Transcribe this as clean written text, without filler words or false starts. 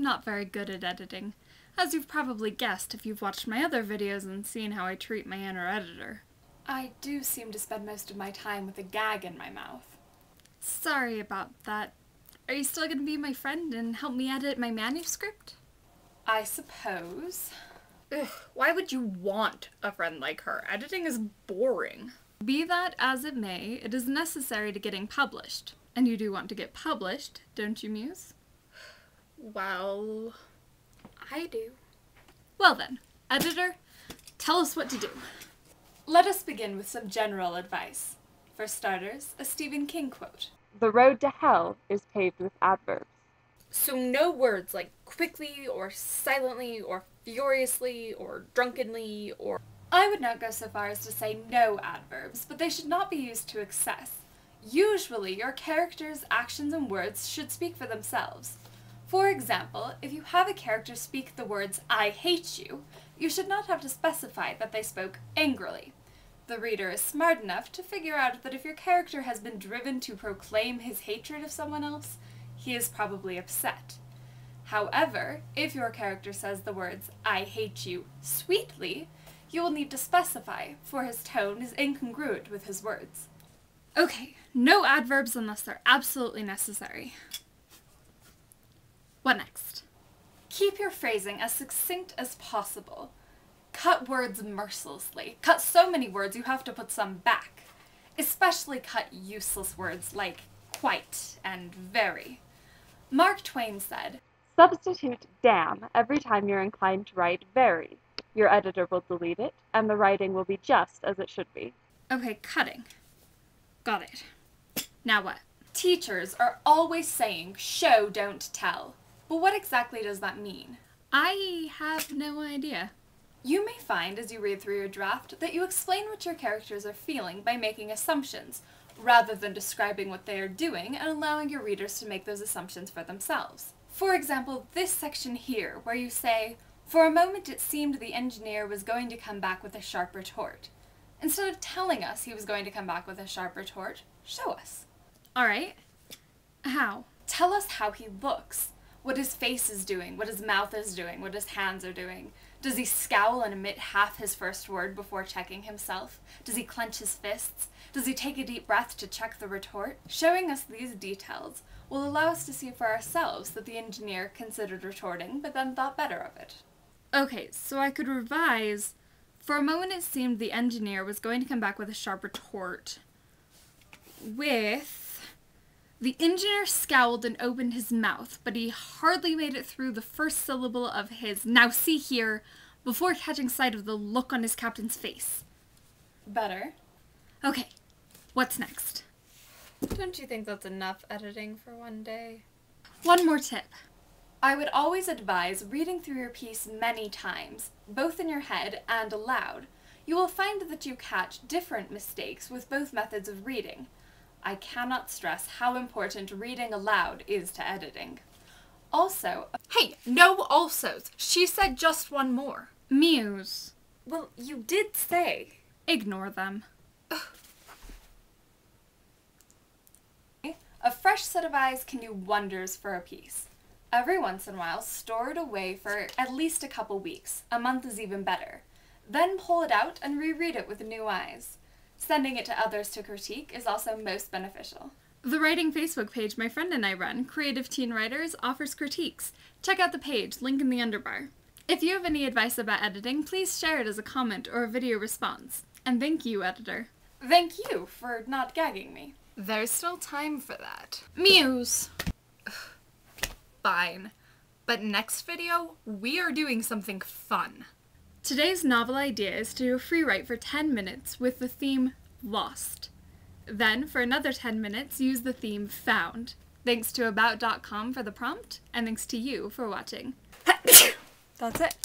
not very good at editing, as you've probably guessed if you've watched my other videos and seen how I treat my inner editor. I do seem to spend most of my time with a gag in my mouth. Sorry about that. Are you still going to be my friend and help me edit my manuscript? I suppose. Ugh, why would you want a friend like her? Editing is boring. Be that as it may, it is necessary to getting published. And you do want to get published, don't you, Muse? Well, I do. Well then, editor, tell us what to do. Let us begin with some general advice. For starters, a Stephen King quote. The road to hell is paved with adverbs. So no words like quickly or silently or furiously or drunkenly or... I would not go so far as to say no adverbs, but they should not be used to excess. Usually, your character's actions and words should speak for themselves. For example, if you have a character speak the words, "I hate you," you should not have to specify that they spoke angrily. The reader is smart enough to figure out that if your character has been driven to proclaim his hatred of someone else, he is probably upset. However, if your character says the words, "I hate you," sweetly, you will need to specify, for his tone is incongruent with his words. Okay, no adverbs unless they're absolutely necessary. What next? Keep your phrasing as succinct as possible. Cut words mercilessly. Cut so many words you have to put some back. Especially cut useless words like quite and very. Mark Twain said, Substitute damn every time you're inclined to write very. Your editor will delete it, and the writing will be just as it should be. Okay, cutting. Got it. Now what? Teachers are always saying, show, don't tell. But what exactly does that mean? I have no idea. You may find, as you read through your draft, that you explain what your characters are feeling by making assumptions, rather than describing what they are doing and allowing your readers to make those assumptions for themselves. For example, this section here, where you say, for a moment it seemed the engineer was going to come back with a sharp retort. Instead of telling us he was going to come back with a sharp retort, show us. Alright. How? Tell us how he looks. What his face is doing, what his mouth is doing, what his hands are doing. Does he scowl and emit half his first word before checking himself? Does he clench his fists? Does he take a deep breath to check the retort? Showing us these details will allow us to see for ourselves that the engineer considered retorting, but then thought better of it. Okay, so I could revise, for a moment it seemed the engineer was going to come back with a sharp retort. With... The engineer scowled and opened his mouth, but he hardly made it through the first syllable of his "now see here" before catching sight of the look on his captain's face. Better. Okay, what's next? Don't you think that's enough editing for one day? One more tip. I would always advise reading through your piece many times, both in your head and aloud. You will find that you catch different mistakes with both methods of reading. I cannot stress how important reading aloud is to editing. Also... Hey, no alsos! She said just one more. Muse. Well, you did say. Ignore them. A fresh set of eyes can do wonders for a piece. Every once in a while, store it away for at least a couple weeks. A month is even better. Then pull it out and reread it with new eyes. Sending it to others to critique is also most beneficial. The writing Facebook page my friend and I run, Creative Teen Writers, offers critiques. Check out the page, link in the underbar. If you have any advice about editing, please share it as a comment or a video response. And thank you, editor. Thank you for not gagging me. There's still time for that. Muse! Fine. But next video, we are doing something fun. Today's novel idea is to do a free write for 10 minutes with the theme Lost. Then, for another 10 minutes, use the theme Found. Thanks to about.com for the prompt, and thanks to you for watching. That's it.